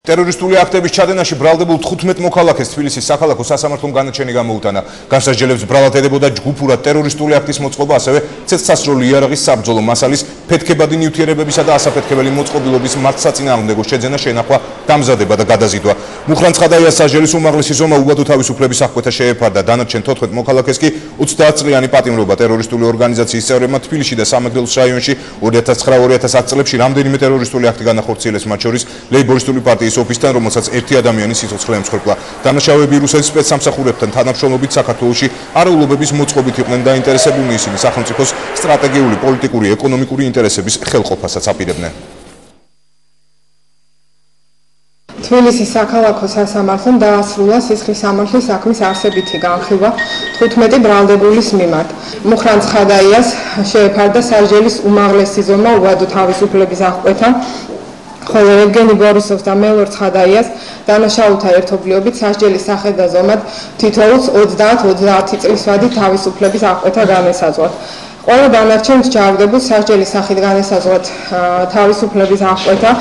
ტერორისტული აქტების ჩადენაში ბრალდებულ 15 მოქალაქეს თბილისის საქალაქო სასამართლომ განაჩენი გამოუტანა. განსაჯელებს ბრალად ედებოდა ჯგუფურად ტერორისტული აქტის მოწყობა, ასევე ცეცხლსასროლი იარაღის საბრძოლო მასალის, ფეთქებადი ნივთიერებებისა და ასაფეთქებელი მოწყობილობის მართლსაწინააღმდეგო შეძენა, შენახვა, დამზადება და გადაზიდვა. მუხრან ცხადაიას სასჯელის უმაღლესი ზომა უბადო თავისუფლების აღკვეთა შეეფარდა. დანარჩენ 14 მოქალაქეს კი 30 წლიანი პატიმრობა ტერორისტული ორგანიზაციის წევრებმა თბილისში და სამეგრელოს რაიონში 2009-2010 წლებში რამდენიმე ტერორისტული აქტი განახორციელეს, მათ შორის ლეიბორისტული პარტიის ოფისთან, რომელსაც ერთი ადამიანის სიცოცხლე ემსხვერპლა. დანაშაუები რუსეთის სპეცსამსახურებთან თანამშრომლობით საქართველოში არეულობების მოწყობით იყვნენ დაინტერესებულნი, ისინი სახელმწიფოს სტრატეგიული, პოლიტიკური, ეკონომიკური ინტერესების ხელყოფასაც აპირებდნენ. თბილისის საქალაქო სასამართლომ დაასრულა სისხლის სამართლის საქმის არსებითი განხილვა 15 ბრალდებულის მიმართ. მუხრან ცხადაიას შეეფარდა სასჯელის უმაღლესი ზომა უბადო თავისუფლების აღკვეთა, ხოლო ევგენი ბორისოვს და მელორ ცხადაიას დანაშაულთა ერთობლიობით სასჯელის სახე და ზომად თითოეულს 30 წლის ვადით თავისუფლების აღკვეთა განესაზღვრათ. ყველა დანარჩენს ჯავრდებულს სასჯელის სახით განესაზღვრათ თავისუფლების აღკვეთა.